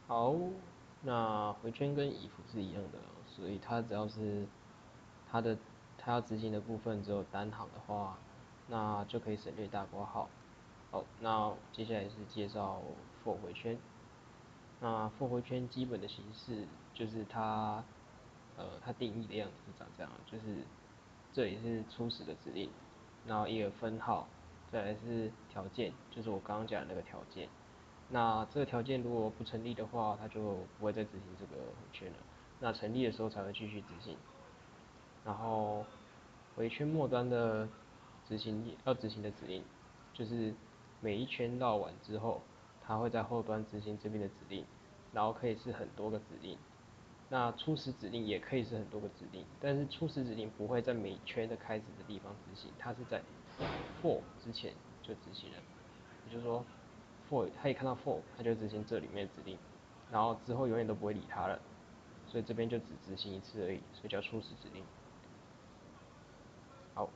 好，那回圈跟 if 是一样的，所以它只要是它的它要执行的部分只有单行的话，那就可以省略大括号。好，那接下来是介绍 for 回圈。那 for 回圈基本的形式就是它定义的样子是长这样，就是这里是初始的指令，然后一个分号，再来是条件，就是我刚刚讲的那个条件。那这个条件如果不成立的话，它就不会再执行这个回圈了。那成立的时候才会继续执行。然后回圈末端的要执行的指令，就是每一圈绕完之后，它会在后端执行这边的指令，然后可以是很多个指令。那初始指令也可以是很多个指令，但是初始指令不会在每圈的开始的地方执行，它是在 for 之前就执行了。也就是说，for 它一看到 for， 它就执行这里面的指令，然后之后永远都不会理它了，所以这边就只执行一次而已，所以叫初始指令。好，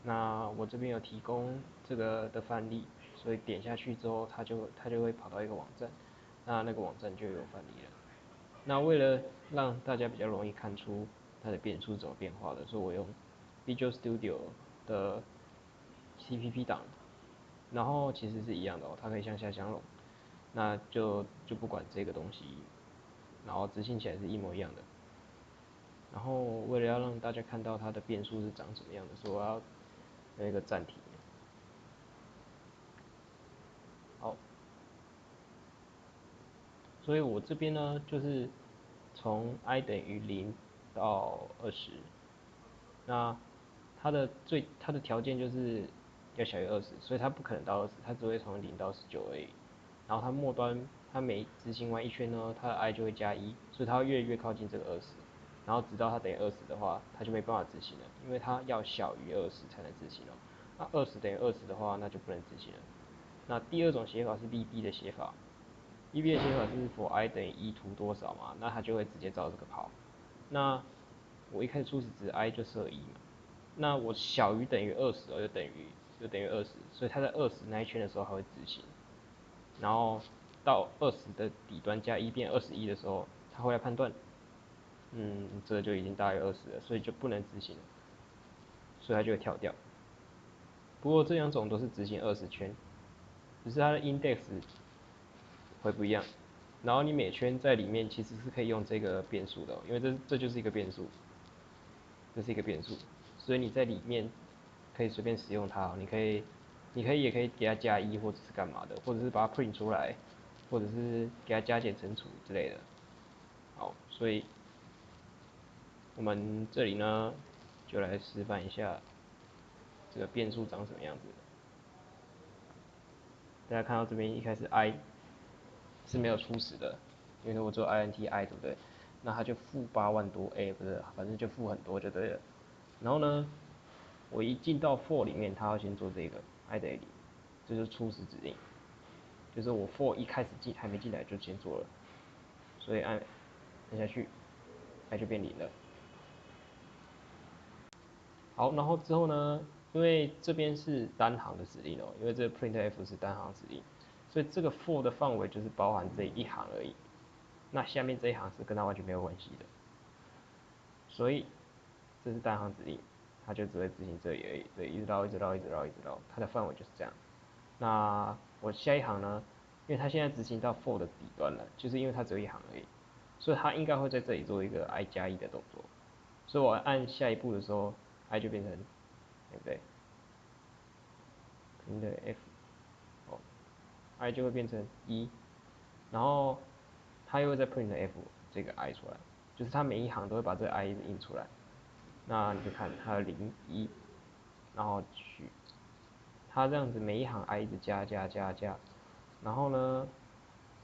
那我这边有提供这个的范例，所以点下去之后，它就会跑到一个网站，那个网站就有范例了。那为了让大家比较容易看出它的变数怎么变化的，所以我用 Visual Studio 的 CPP 档，然后其实是一样的哦，它可以向下相容，那就不管这个东西，然后执行起来是一模一样的。然后为了要让大家看到它的变数是长什么样的，所以我要有一个暂停。好，所以我这边呢就是从 i 等于0到20，那它的条件就是要小于20，所以它不可能到20，它只会从0到19而已。然后它末端它每执行完一圈呢，它的 i 就会加1，所以它会越来越靠近这个20，然后直到它等于20的话，它就没办法执行了，因为它要小于20才能执行哦。那20等于20的话，那就不能执行了。那第二种写法是 VB 的写法，VB 的写法是 for i 等于1图多少嘛，那它就会直接照这个跑。那我一开始初始值 i 就设1嘛，那我小于等于20哦，就等于20，所以它在20那一圈的时候还会执行，然后到20的底端加1变21的时候，它会来判断，这就已经大于20了，所以就不能执行了，所以它就会跳掉。不过这两种都是执行20圈，只是它的 index 会不一样。然后你每圈在里面其实是可以用这个变数的哦，因为这就是一个变数，这是一个变数，所以你在里面可以随便使用它哦。也可以给它加1或者是干嘛的，或者是把它 print 出来，或者是给它加减乘除之类的。好，所以我们这里呢就来示范一下这个变数长什么样子。大家看到这边一开始 i 是没有初始的，因为我只有 int i 对不对？那它就负8万多，不是，反正就负很多就对了。然后呢，我一进到 for 里面，它要先做这个 i 等于0，这就是初始指令，就是我 for 一开始还没进来就先做了，所以按下去，i 就变0了。好，然后之后呢，因为这边是单行的指令哦，因为这个 printf 是单行指令，所以这个 for 的范围就是包含这一行而已。那下面这一行是跟它完全没有关系的，所以这是单行指令，它就只会执行这里而已，所以一直绕，一直绕，一直绕，一直绕，它的范围就是这样。那我下一行呢，因为它现在执行到 for 的底端了，就是因为它只有一行而已，所以它应该会在这里做一个 i 加1的动作，所以我按下一步的时候，i 就变成，对不对？printf，哦，i 就会变成1，然后它又会再 printf 这个 i 出来，就是它每一行都会把这个 i 印出来。那你就看它的0、1，然后取它这样子每一行 i 一直加，然后呢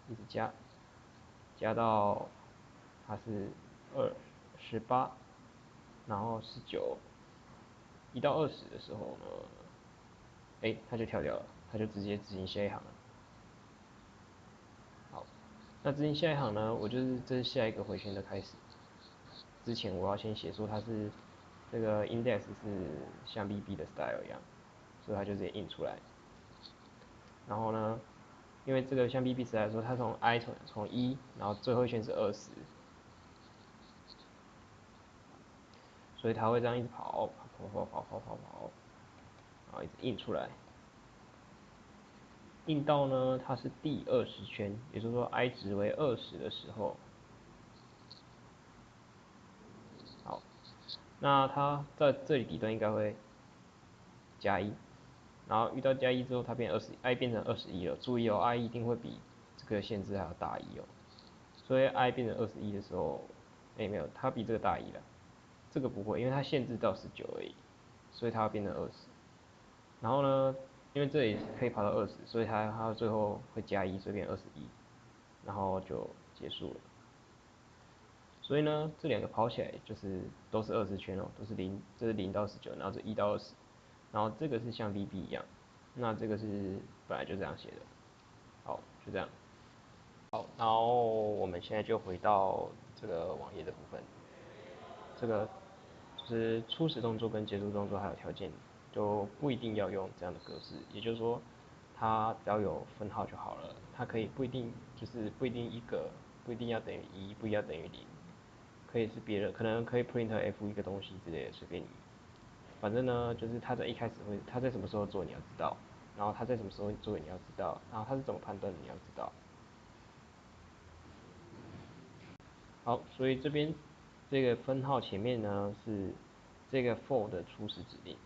一直加到它是18，然后19，1到20的时候呢，它就跳掉了，它就直接执行下一行了。好，那执行下一行呢，这是下一个回旋的开始。之前我要先写说它是这个 index 是像 VB 的 style 一样，所以它就直接印出来。然后呢，因为这个像 BB 时来说，它从 I 从1，然后最后一圈是20，所以它会这样一直跑，然后一直印出来，印到呢它是第20圈，也就是说 I 值为20的时候，好，那它在这里底端应该会加1，然后遇到加1之后，它变20，I 变成21了。注意哦，I 一定会比这个限制还要大1哦。所以 I 变成21的时候，没有，它比这个大1了。这个不会，因为它限制到19而已，所以它要变成20。然后呢，因为这里可以跑到20，所以它最后会加1，所以变21，然后就结束了。所以呢，这两个跑起来就是都是20圈哦，都是0，这是0到19，然后这1到20，然后这个是像 VB 一样，那这个是本来就这样写的。好，就这样。好，然后我们现在就回到这个网页的部分，这个就是初始动作跟结束动作还有条件，就不一定要用这样的格式，也就是说，它只要有分号就好了，它可以不一定不一定一个，不一定要等于1，不一定要等于0，可以是别的，可能可以 print f 一个东西之类的，随便你。反正呢，就是它在一开始会，它在什么时候做你要知道，然后它在什么时候做你要知道，然后它是怎么判断的你要知道。好，所以这边这个分号前面呢是这个 for 的初始指令。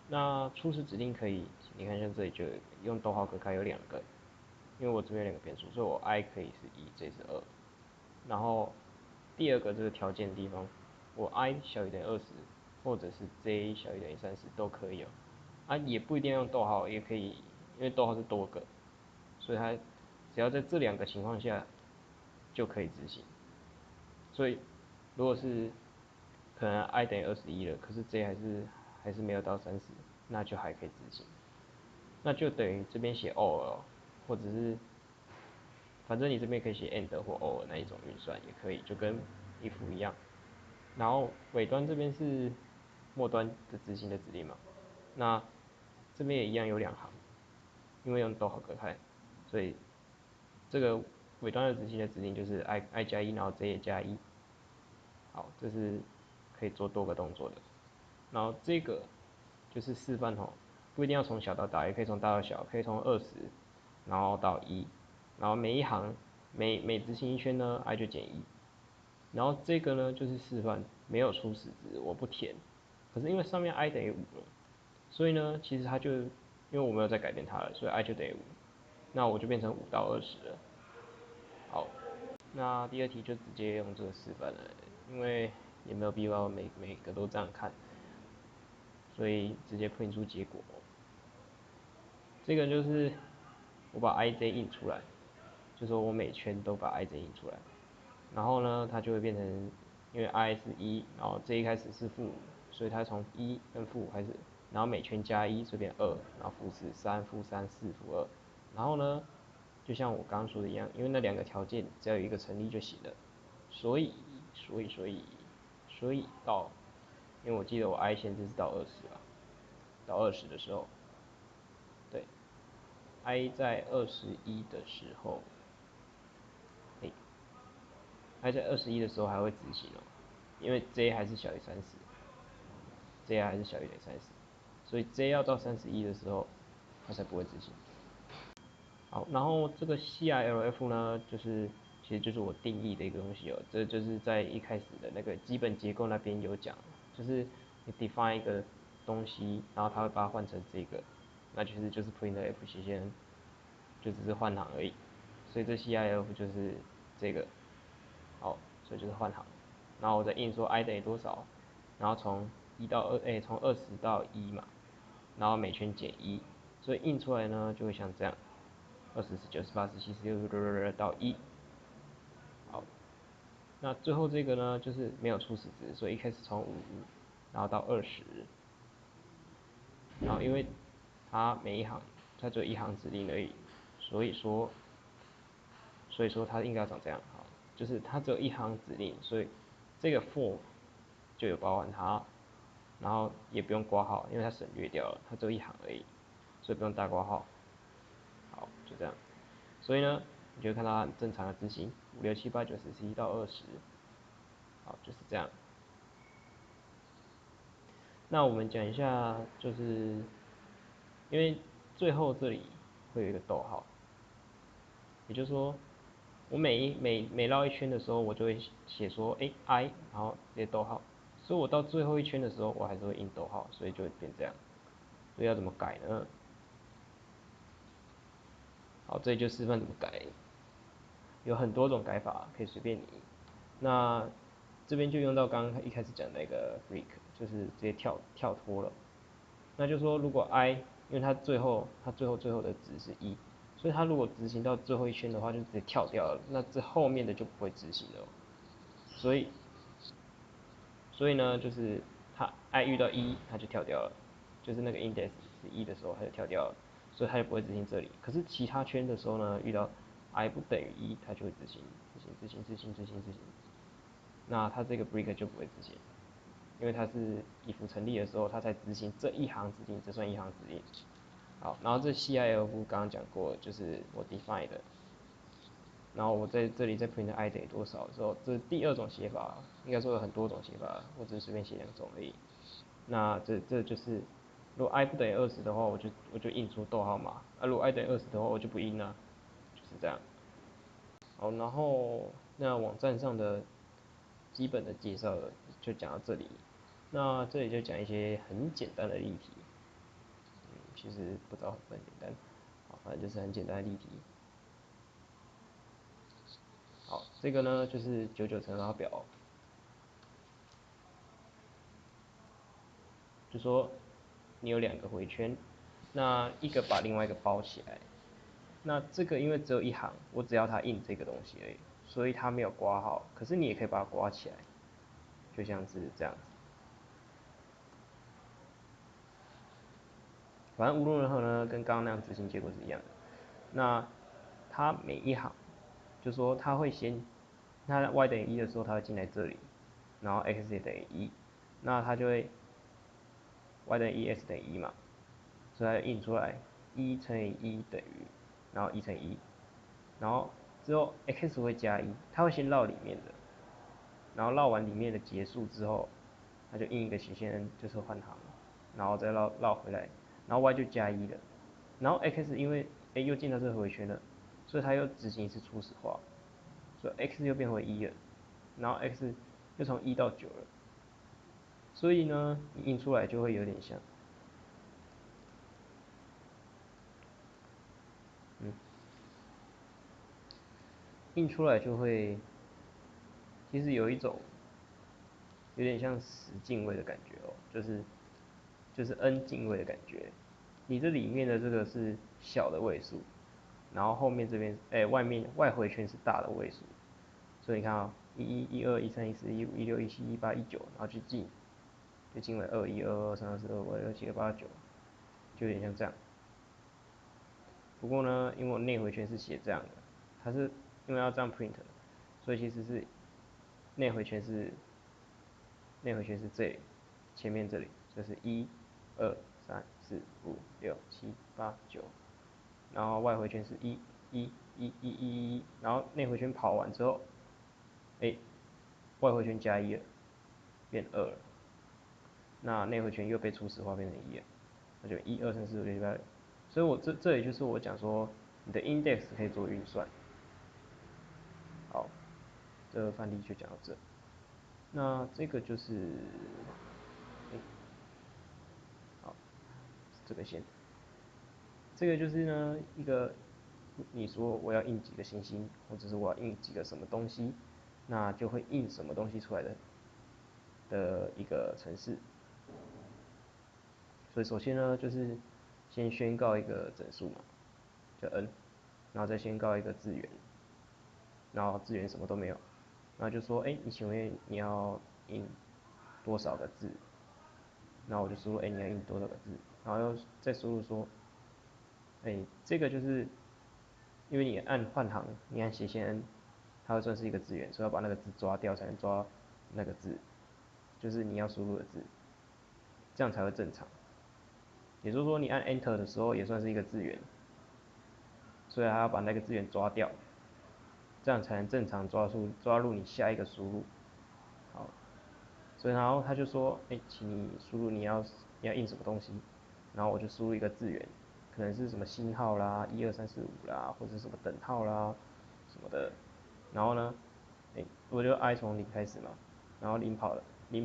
那初始指令可以，你看像这里就用逗号隔开有2个，因为我这边有2个变数，所以我 I 可以是1，这是2。然后第二个这个条件的地方，我 I 小于等于20，或者是 J 小于等于30都可以哦。啊，也不一定要用逗号，也可以，因为逗号是多个，所以它只要在这2个情况下就可以执行。所以如果是可能 I 等于21了，可是 J 还是没有到30，那就还可以执行。那就等于这边写 or，或者是反正你这边可以写 and 或 or 那一种运算也可以，就跟 if 一样。然后尾端这边是末端的执行的指令嘛，那这边也一样有2行，因为用逗号隔开，所以这个尾端的执行的指令就是 I 加1，然后 J 也加1。好，这是可以做多个动作的。然后这个就是示范吼，不一定要从小到大，也可以从大到小，可以从20，然后到1，然后每一行每执行一圈呢，I 就减1。然后这个呢就是示范，没有初始值，我不填。可是因为上面 I 等于5了，所以呢，其实它就因为我没有再改变它了，所以 I 就等于5，那我就变成5到20了。好，那第2题就直接用这个示范了，因为也没有必要每个都这样看，所以直接 print 出结果。这个就是我把 IJ 印出来，就说我每圈都把 IJ 印出来，然后呢，它就会变成，因为 I 是1，然后这一开始是-5，所以它从1跟-5开始，然后每圈加1，所以变2，然后-4、3、-3、4、-2，然后呢，就像我刚刚说的一样，因为那2个条件只要有一个成立就行了，所以到，因为我记得我 I 限制是到20吧，到20的时候，对，I 在21的时候，I 在21的时候还会执行哦，因为 J 还是小于30，J 还是小于等于30，所以 J 要到31的时候，它才不会执行。好，然后这个 CILF 呢，其实就是我定义的一个东西哦，这就是在一开始的那个基本结构那边有讲，就是你 define 一个东西，然后它会把它换成这个，那其实就是 printf 斜线，就只是换行而已。所以这 CILF 就是这个，好，所以就是换行。然后我再印说 I 等于多少，然后从从20到1嘛，然后每圈减1，所以印出来呢就会像这样。20、19、18、17、16到1。好，那最后这个呢，就是没有初始值，所以一开始从5，然后到20，然后因为它每一行它只有一行指令而已，所以说它应该要长这样。好，就是它只有一行指令，所以这个 for 就有包含它，然后也不用括号，因为它省略掉了，它只有一行而已，所以不用大括号。好，就这样。所以呢，你就会看到它很正常的执行5、6、7、8、9、10、11到20，好，就是这样。那我们讲一下，就是因为最后这里会有一个逗号，也就是说，我每绕一圈的时候，我就会写说，I，然后直接逗号，所以我到最后一圈的时候，我还是会印逗号，所以就会变这样。所以要怎么改呢？好，这里就示范怎么改，有很多种改法，可以随便你。那这边就用到刚刚一开始讲的那个 break，就是直接跳脱了。那就说如果 I，因为它最后的值是1，所以它如果执行到最后一圈的话，就直接跳掉了，那这后面的就不会执行了。所以呢，就是它 I 遇到1，它就跳掉了，就是那个 index 是1的时候，它就跳掉了，所以它就不会执行这里。可是其他圈的时候呢，遇到 I 不等于1，它就会执行。那它这个 break 就不会执行，因为它是if 成立的时候，它才执行这一行指令，这算一行指令。好，然后这 CIF 刚刚讲过，就是我 define 的。然后我在这里再 print I 等于多少的时候，这是第二种写法，应该说有很多种写法，我只是随便写2种而已。那这就是，如果 I 不等于20的话，我就印出逗号嘛。如果 I 等于20的话，我就不印啊，就是这样。好，然后那网站上的基本的介绍就讲到这里。那这里就讲一些很简单的例题，其实不知道很简单，好，反正就是很简单的例题。好，这个呢就是99乘法表，就说你有2个回圈，那一个把另外一个包起来。那这个因为只有一行，我只要它印这个东西而已，所以它没有括号。可是你也可以把它括起来，就像是这样子。反正无论如何呢，跟刚刚那样执行结果是一样的。那它每一行，就说它会先，它 y 等于1的时候，它会进来这里，然后 x 也等于1，那它就会 y 等于1 x 等于1嘛，所以它就印出来1乘以1等于，然后1乘以1，然后之后 x 会加1，它会先绕里面的，然后绕完里面的结束之后，它就印一个斜线 n，就是换行，然后再绕回来，然后 y 就加1了，然后 x 因为又进到这个回圈了，所以它又执行一次初始化，所以 x 又变回1了，然后 x 又从1到9了，所以呢，你印出来就会有点像，印出来就会，其实有一种有点像10进位的感觉哦，就是 n 进位的感觉。你这里面的这个是小的位数，然后后面这边外回圈是大的位数，所以你看啊、11、12、13、14、15、16、17、18、19，然后去进，就进为21、22、23、24、25、26、27、28、9，就有点像这样。不过呢，因为我内回圈是写这样的，它是因为要这样 print，所以其实是内回圈是这里，前面这里就是1、2、3、4、5、6、7、8、9，然后外回圈是1，然后内回圈跑完之后，外回圈加1了，变2了，那内回圈又被初始化变成1了，那就1、2、3、4、5、6、7、8，所以我这里就是我讲说，你的 index 可以做运算。好，这个范例就讲到这。那这个就是，好，这个先，这个就是呢一个，你说我要印几个星星，或者是我要印几个什么东西，那就会印什么东西出来的一个程式。所以首先呢，就是先宣告一个整数嘛，叫 n，然后再宣告一个字元，然后字元什么都没有，然后就说，你请问你要印多少个字？然后我就输入，你要印多少个字？然后又再输入说，这个就是因为你按换行，你按斜线 n，它会算是一个字元，所以要把那个字抓掉才能抓那个字，就是你要输入的字，这样才会正常。也就是说，你按 enter 的时候也算是一个字元，所以它要把那个字元抓掉，这样才能正常抓入你下一个输入。好，所以然后他就说，请你输入你要印什么东西，然后我就输入一个字元，可能是什么星号啦、12345啦，或者什么等号啦什么的，然后呢，我就 i 从0开始嘛，然后零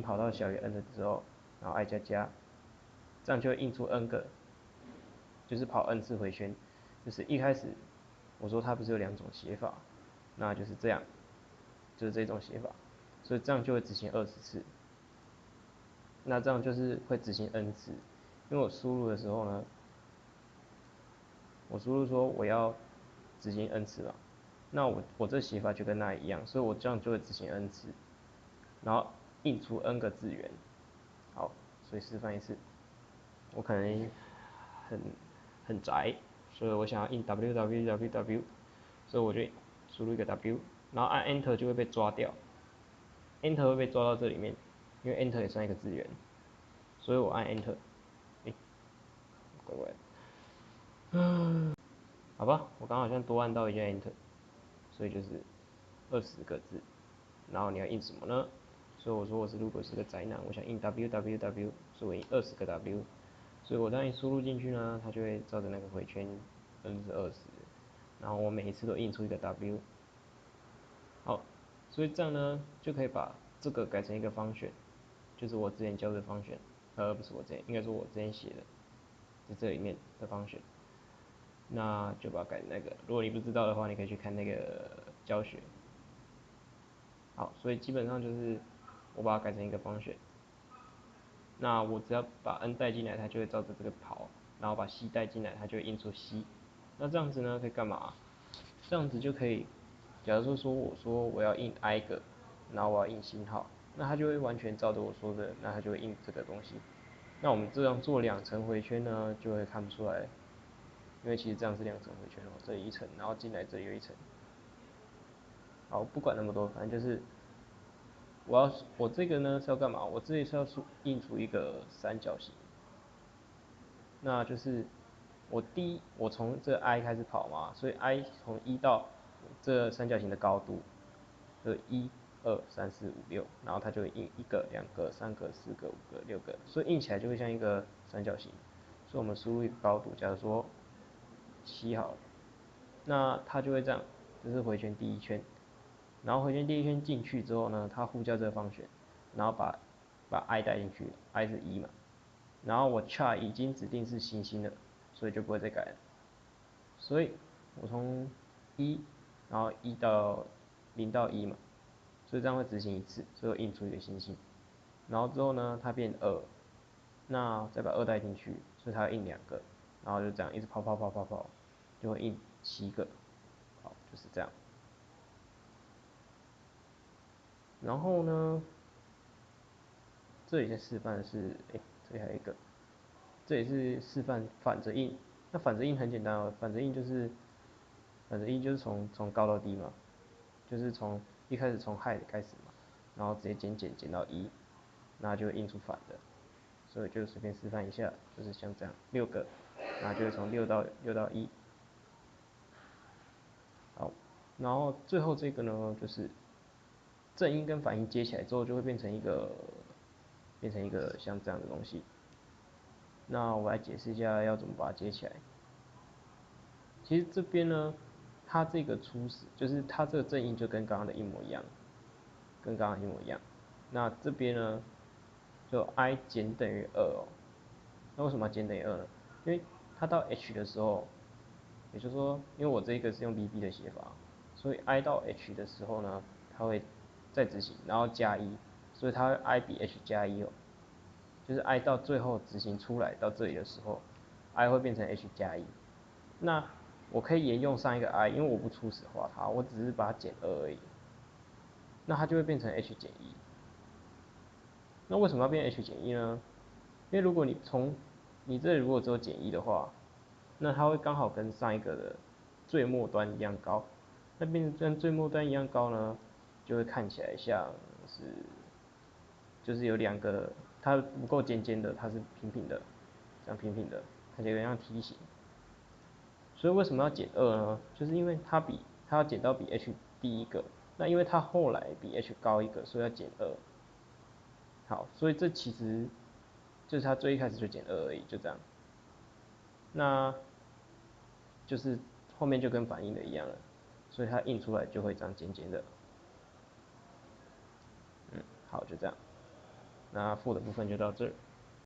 跑到小于 n 的之后，然后 i 加加，这样就会印出 n 个，就是跑 n 次回圈，就是一开始我说它不是有2种写法，那就是这样，就是这种写法，所以这样就会执行20次。那这样就是会执行 n 次，因为我输入的时候呢，我输入说我要执行 n 次嘛，那我这写法就跟那一样，所以我这样就会执行 n 次，然后印出 n 个字元。好，所以示范一次，我可能很宅，所以我想要印 www， 所以我就输入一个 w， 然后按 enter 就会被抓掉 ，enter 会被抓到这里面，因为 enter 也算一个字元，所以我按 enter，乖乖的。好吧，我刚好像多按到一下 enter，所以就是20个字，然后你要印什么呢？所以我说如果是个宅男，我想印 www， 所以我印20个 w， 所以我当你输入进去呢，它就会照着那个回圈，n 是20，然后我每一次都印出一个 w， 好，所以这样呢就可以把这个改成一个方选，就是我之前教的方选，不是我之前，应该说我之前写的，在这里面的方选。那就把它改成那个。如果你不知道的话，你可以去看那个教学。好，所以基本上就是我把它改成一个方选。那我只要把 n 带进来，它就会照着这个跑，然后把 c 带进来，它就会印出 c。那这样子呢，可以干嘛？这样子就可以，假如说我说我要印 i 个，然后我要印星号，那它就会完全照着我说的，那它就会印这个东西。那我们这样做2层回圈呢，就会看不出来，因为其实这样是2层回圈哦，这里1层，然后进来这里有1层。好，不管那么多，反正就是我这个呢是要干嘛？我这里是要印出一个三角形，那就是我从这 i 开始跑嘛，所以 i 从1到这三角形的高度，就1、2、3、4、5、6，然后它就会印1个、2个、3个、4个、5个、6个，所以印起来就会像一个三角形。所以我们输入一个高度，假如说7好了，那它就会这样，这是回圈第1圈。然后回圈第1圈进去之后呢，它呼叫这个方选，然后把 i 带进去 ，i 是1嘛，然后我 char 已经指定是星星了，所以就不会再改了。所以我从1，然后0到1嘛，所以这样会执行1次，所以我印出一个星星。然后之后呢，它变2，那再把2带进去，所以它要印2个，然后就这样一直跑，就会印7个。好，就是这样。然后呢，这里在示范的是，这里还有一个，这里是示范反着印。那反着印很简单哦，反着印就是从高到低嘛，就是一开始从 high 开始嘛，然后直接减到1，那就会印出反的。所以就随便示范一下，就是像这样6个，那就会从6到1。好，然后最后这个呢，就是正音跟反音接起来之后，就会变成一个像这样的东西。那我来解释一下要怎么把它接起来。其实这边呢，它这个初始就是它这个正音就跟刚刚的一模一样，那这边呢，就 i 减等于2哦。那为什么要减等于2呢？因为它到 h 的时候，也就是说，因为我这个是用 bb 的写法，所以 i 到 h 的时候呢，它会再执行，然后加1，所以它会 i 比 h 加1哦。就是 i 到最后执行出来到这里的时候 ，i 会变成 h 加1。那我可以沿用上一个 i， 因为我不初始化它，我只是把它减2而已。那它就会变成 h 减1。那为什么要变 h 减1呢？因为如果你这里如果只有减1的话，那它会刚好跟上一个的最末端一样高。那变成跟最末端一样高呢，就会看起来像是就是有2个，它不够尖尖的，它是平平的，这样平平的，看起来有点像梯形。所以为什么要减2呢？就是因为它要减到比 h 低一个，那因为它后来比 h 高一个，所以要减2。好，所以这其实就是它最一开始就减2而已，就这样。那就是后面就跟反应的一样了，所以它印出来就会长尖尖的。好，就这样。那负的部分就到这儿。